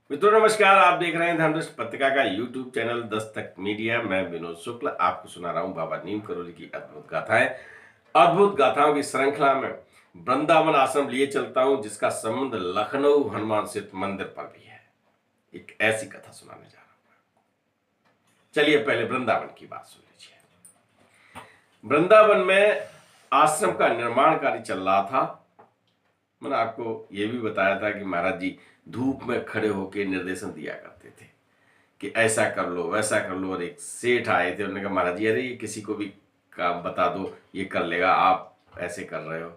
मित्रों नमस्कार। आप देख रहे हैं धर्मदृष्टि पत्रिका का यूट्यूब चैनल दस्तक मीडिया। मैं विनोद शुक्ल आपको सुना रहा हूं बाबा नीम करोली की अद्भुत गाथाएं। अद्भुत गाथाओं की श्रृंखला में वृंदावन आश्रम लिए चलता हूं, जिसका संबंध लखनऊ हनुमान स्थित मंदिर पर भी है। एक ऐसी कथा सुनाने जा रहा हूं। चलिए पहले वृंदावन की बात सुन लीजिए। वृंदावन में आश्रम का निर्माण कार्य चल रहा था। मैंने आपको यह भी बताया था कि महाराज जी धूप में खड़े होकर निर्देशन दिया करते थे कि ऐसा कर लो वैसा कर लो। और एक सेठ आए थे, उन्होंने कहा महाराज जी अरे ये किसी को भी काम बता दो, ये कर लेगा, आप ऐसे कर रहे हो।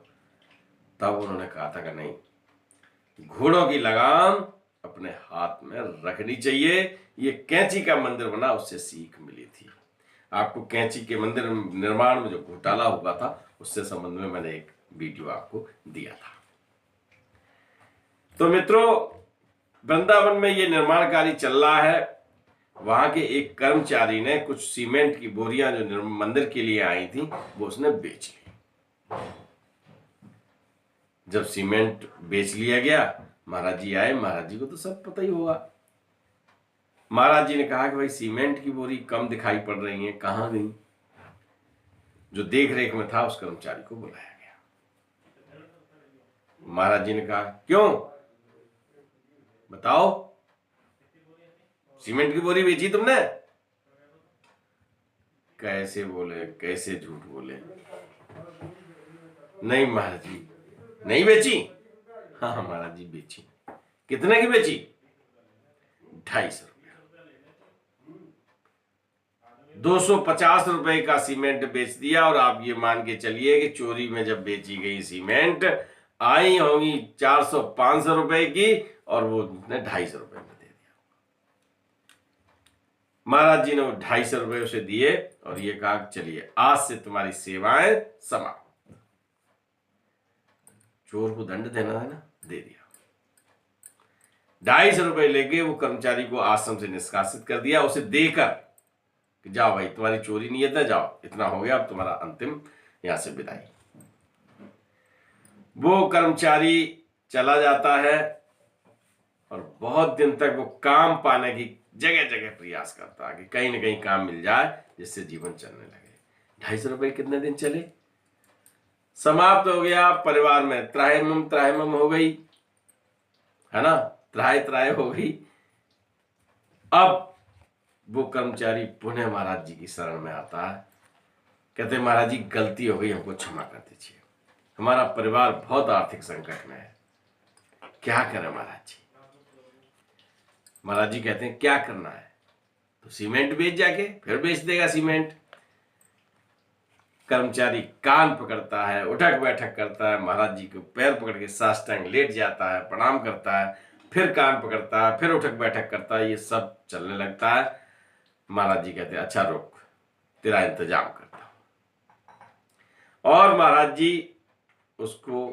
तब उन्होंने कहा था कि नहीं, घोड़ों की लगाम अपने हाथ में रखनी चाहिए। ये कैंची का मंदिर बना, उससे सीख मिली थी। आपको कैंची के मंदिर निर्माण में जो घोटाला हुआ था उससे संबंध में मैंने एक वीडियो आपको दिया था। तो मित्रों, वृंदावन में ये निर्माण कार्य चल रहा है। वहां के एक कर्मचारी ने कुछ सीमेंट की बोरियां जो मंदिर के लिए आई थी वो उसने बेच ली। जब सीमेंट बेच लिया गया, महाराज जी आए। महाराज जी को तो सब पता ही होगा। महाराज जी ने कहा कि भाई सीमेंट की बोरी कम दिखाई पड़ रही है, कहां गई? जो देख रेख में था उस कर्मचारी को बुलाया गया। महाराज जी ने कहा क्यों बताओ, सीमेंट की बोरी बेची तुमने? कैसे बोले, कैसे झूठ बोले? नहीं महाराज जी, नहीं बेची। हाँ महाराज जी बेची। कितने की बेची? 250 रुपया। 250 रुपए का सीमेंट बेच दिया। और आप ये मान के चलिए कि चोरी में जब बेची गई सीमेंट आई होगी 400-500 रुपए की, और वो 250 रुपए में दे दिया। महाराज जी ने वो 250 रुपए उसे दिए और ये कहा चलिए आज से तुम्हारी सेवाएं समाप्त। चोर को दंड देना है ना, दे दिया। 250 रुपए लेके वो कर्मचारी को आश्रम से निष्कासित कर दिया, उसे देकर कि जाओ भाई तुम्हारी चोरी नियत है, जाओ इतना हो गया, अब तुम्हारा अंतिम यहां से विदाई। वो कर्मचारी चला जाता है और बहुत दिन तक वो काम पाने की जगह जगह प्रयास करता है कि कहीं ना कहीं काम मिल जाए जिससे जीवन चलने लगे। 250 रुपए कितने दिन चले, समाप्त हो गया। परिवार में त्राहिमाम हो गई, है ना, त्राहे हो गई। अब वो कर्मचारी पुनः महाराज जी की शरण में आता है। कहते महाराज जी गलती हो गई, हमको क्षमा कर दीजिए, हमारा परिवार बहुत आर्थिक संकट में है, क्या करें महाराज जी? महाराज जी कहते हैं क्या करना है? तो सीमेंट बेच जाके, फिर बेच देगा सीमेंट। कर्मचारी कान पकड़ता है, उठक बैठक करता है, महाराज जी को पैर पकड़ के साष्टांग लेट जाता है, प्रणाम करता है, फिर कान पकड़ता है, फिर उठक बैठक करता है। ये सब चलने लगता है। महाराज जी कहते हैं अच्छा रुक, तेरा इंतजाम करता हूं। और महाराज जी उसको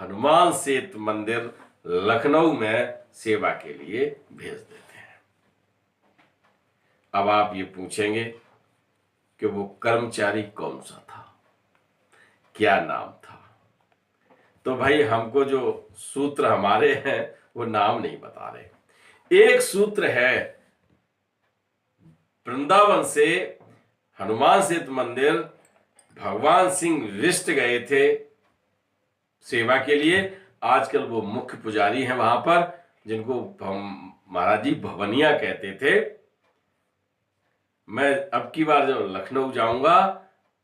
हनुमान सेतु मंदिर लखनऊ में सेवा के लिए भेज देते हैं। अब आप ये पूछेंगे कि वो कर्मचारी कौन सा था, क्या नाम था? तो भाई हमको जो सूत्र हमारे हैं वो नाम नहीं बता रहे। एक सूत्र है, वृंदावन से हनुमान सेतु मंदिर भगवान सिंह विष्ट गए थे सेवा के लिए। आजकल वो मुख्य पुजारी हैं वहां पर, जिनको महाराज जी भवनिया कहते थे। मैं अब की बार जब लखनऊ जाऊंगा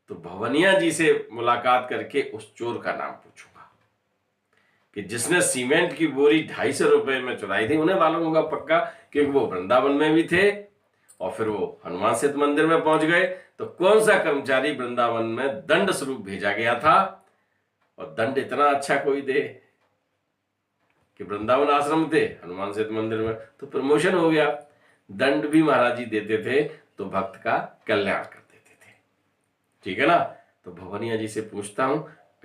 तो भवनिया जी से मुलाकात करके उस चोर का नाम पूछूंगा कि जिसने सीमेंट की बोरी 250 रुपए में चुराई थी। उन्हें मालूम होगा पक्का, क्योंकि वो वृंदावन में भी थे और फिर वो हनुमान सेतु मंदिर में पहुंच गए। तो कौन सा कर्मचारी वृंदावन में दंड स्वरूप भेजा गया था, और दंड इतना अच्छा कोई दे कि वृंदावन आश्रम थे, हनुमान सेतु मंदिर में, तो प्रमोशन हो गया। दंड भी महाराज जी देते थे तो भक्त का कल्याण कर देते थे, ठीक है ना। तो भवनिया जी से पूछता हूं,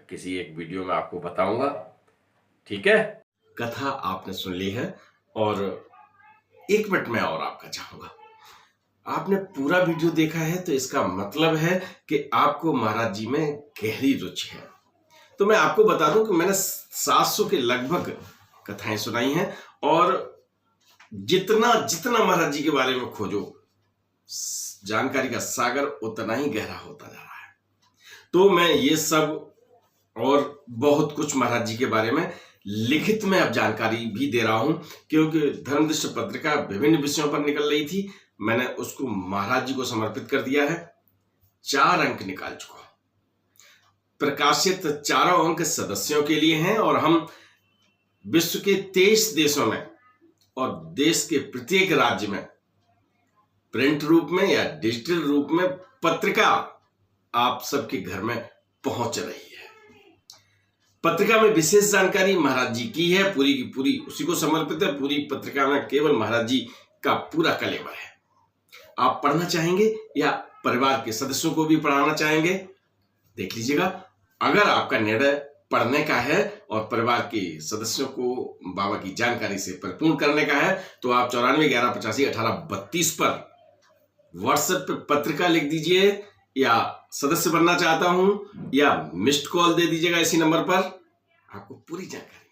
किसी एक वीडियो में आपको बताऊंगा, ठीक है। कथा आपने सुन ली है और 1 मिनट में और आपका चाहूंगा। आपने पूरा वीडियो देखा है तो इसका मतलब है कि आपको महाराज जी में गहरी रुचि है। तो मैं आपको बता दूं कि मैंने 700 के लगभग कथाएं सुनाई हैं और जितना जितना महाराज जी के बारे में खोजो, जानकारी का सागर उतना ही गहरा होता जा रहा है। तो मैं ये सब और बहुत कुछ महाराज जी के बारे में लिखित में अब जानकारी भी दे रहा हूं, क्योंकि धर्मदृष्टि पत्रिका विभिन्न विषयों पर निकल रही थी। मैंने उसको महाराज जी को समर्पित कर दिया है। 4 अंक निकाल चुका हूं। प्रकाशित चारों अंक सदस्यों के लिए हैं और हम विश्व के 23 देशों में और देश के प्रत्येक राज्य में प्रिंट रूप में या डिजिटल रूप में पत्रिका आप सबके घर में पहुंच रही है। पत्रिका में विशेष जानकारी महाराज जी की है, पूरी की पूरी उसी को समर्पित है। पूरी पत्रिका में केवल महाराज जी का पूरा कलेवर है। आप पढ़ना चाहेंगे या परिवार के सदस्यों को भी पढ़ाना चाहेंगे, देख लीजिएगा। अगर आपका निर्णय पढ़ने का है और परिवार के सदस्यों को बाबा की जानकारी से परिपूर्ण करने का है, तो आप 9411851832 पर व्हाट्सएप पे पत्रिका लिख दीजिए, या सदस्य बनना चाहता हूं, या मिस्ड कॉल दे दीजिएगा इसी नंबर पर। आपको पूरी जानकारी